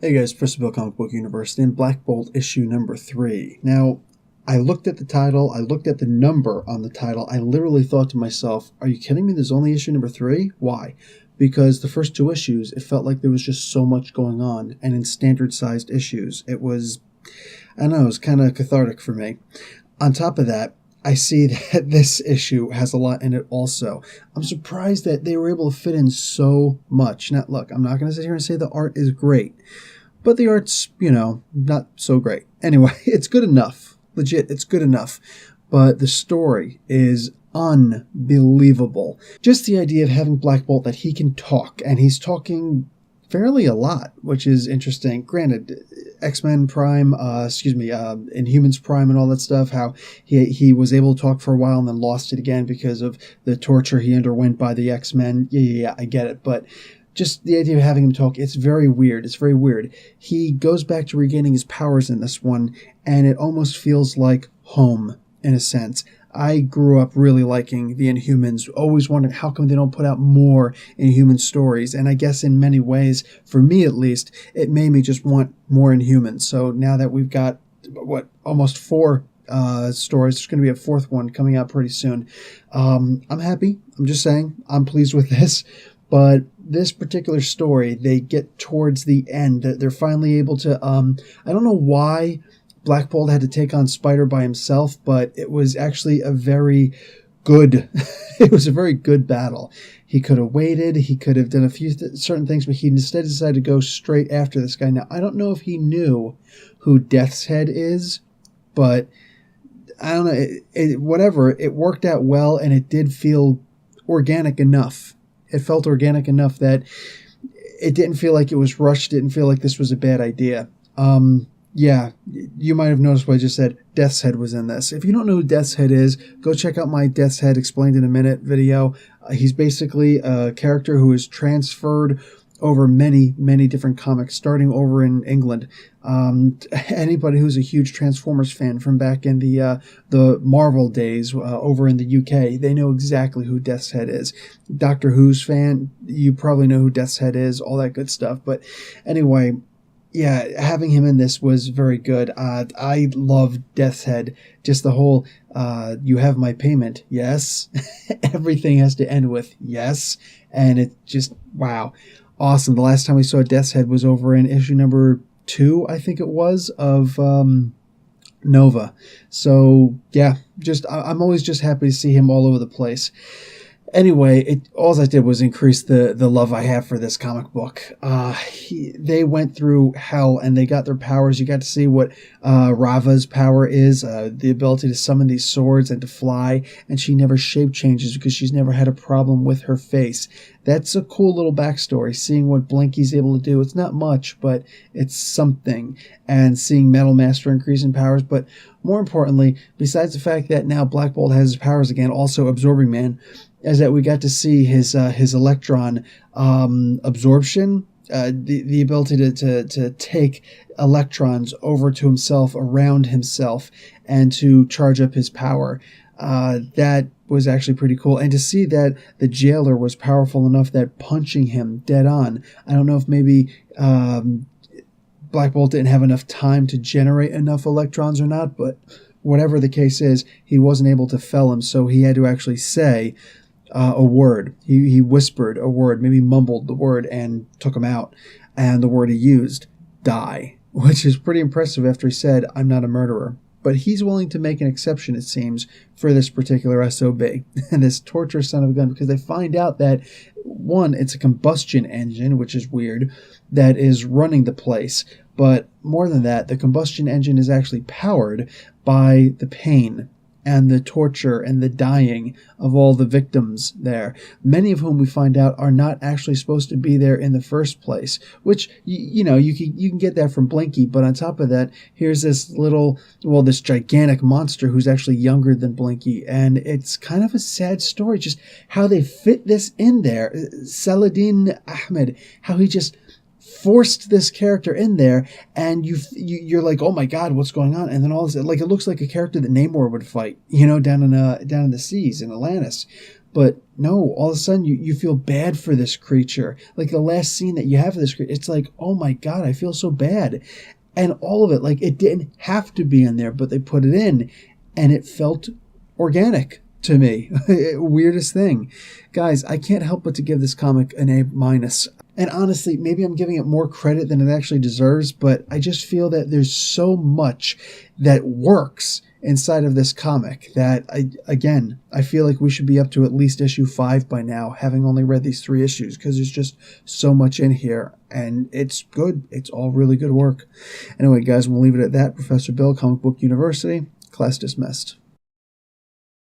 Hey guys, first of all, Comic Book Universe in Black Bolt issue number 3. Now, I looked at the title, I looked at the number on the title, I literally thought to myself, are you kidding me? There's only issue number 3? Why? Because the first 2 issues, it felt like there was just so much going on, and in standard-sized issues, it was, I don't know, it was kind of cathartic for me. On top of that, I see that this issue has a lot in it also. I'm surprised that they were able to fit in so much. Now, look, I'm not going to sit here and say the art is great, but the art's, not so great. Anyway, it's good enough. Legit, it's good enough. But the story is unbelievable. Just the idea of having Black Bolt, that he can talk, and he's talking fairly a lot, which is interesting. Granted, X-Men Prime, Inhumans Prime and all that stuff, how he was able to talk for a while and then lost it again because of the torture he underwent by the X-Men. Yeah, I get it. But just the idea of having him talk, it's very weird. It's very weird. He goes back to regaining his powers in this one, and it almost feels like home, in a sense. I grew up really liking the Inhumans, always wondered how come they don't put out more Inhuman stories, and I guess in many ways, for me at least, it made me just want more Inhumans. So now that we've got, almost 4 stories, there's going to be a 4th one coming out pretty soon. I'm happy. I'm just saying, I'm pleased with this. But this particular story, they get towards the end. They're finally able to, I don't know why Black Bolt had to take on Spyder by himself, but it was actually a very good, it was a very good battle. He could have waited, he could have done a few certain things, but he instead decided to go straight after this guy. Now, I don't know if he knew who Death's Head is, but I don't know, whatever, it worked out well, and it did feel organic enough. It felt organic enough that it didn't feel like it was rushed, didn't feel like this was a bad idea. Yeah, you might have noticed what I just said. Death's Head was in this. If you don't know who Death's Head is, go check out my Death's Head Explained in a Minute video. He's basically a character who is transferred over many, many different comics, starting over in England. Anybody who's a huge Transformers fan from back in the Marvel days over in the UK, they know exactly who Death's Head is. Doctor Who's fan, you probably know who Death's Head is, all that good stuff. But anyway, yeah, having him in this was very good. I love Death's Head. Just the whole, you have my payment, yes. Everything has to end with yes. And it just, wow. Awesome. The last time we saw Death's Head was over in issue number 2, I think it was, of Nova. So, yeah, I'm always just happy to see him all over the place. Anyway, all I did was increase the love I have for this comic book. They went through hell and they got their powers. You got to see what Rava's power is, the ability to summon these swords and to fly, and she never shape changes because she's never had a problem with her face. That's a cool little backstory, seeing what Blinky's able to do. It's not much, but it's something. And seeing Metal Master increase in powers, but more importantly, besides the fact that now Black Bolt has his powers again, also Absorbing Man, is that we got to see his electron absorption, the ability to take electrons over to himself, around himself, and to charge up his power. That was actually pretty cool. And to see that the jailer was powerful enough that punching him dead on, I don't know if maybe Black Bolt didn't have enough time to generate enough electrons or not, but whatever the case is, he wasn't able to fell him, so he had to actually say a word. He whispered a word, maybe mumbled the word, and took him out. And the word he used, die, which is pretty impressive after he said, I'm not a murderer. But he's willing to make an exception, it seems, for this particular SOB, and this torture son of a gun, because they find out that, one, it's a combustion engine, which is weird, that is running the place. But more than that, the combustion engine is actually powered by the pain and the torture and the dying of all the victims there, many of whom we find out are not actually supposed to be there in the first place, which, you can get that from Blinky, but on top of that, here's this this gigantic monster who's actually younger than Blinky, and it's kind of a sad story, just how they fit this in there. Saladin Ahmed, how he just forced this character in there, and you're like, oh my god, what's going on? And then all of a sudden, it looks like a character that Namor would fight, down in the seas in Atlantis. But no, all of a sudden you feel bad for this creature. Like the last scene that you have of this creature, it's like, oh my God, I feel so bad. And all of it, like it didn't have to be in there, but they put it in and it felt organic to me. Weirdest thing. Guys, I can't help but to give this comic an A minus. And honestly, maybe I'm giving it more credit than it actually deserves, but I just feel that there's so much that works inside of this comic that I feel like we should be up to at least issue 5 by now, having only read these 3 issues, because there's just so much in here and it's good. It's all really good work. Anyway, guys, we'll leave it at that. Professor Bill, Comic Book University, class dismissed.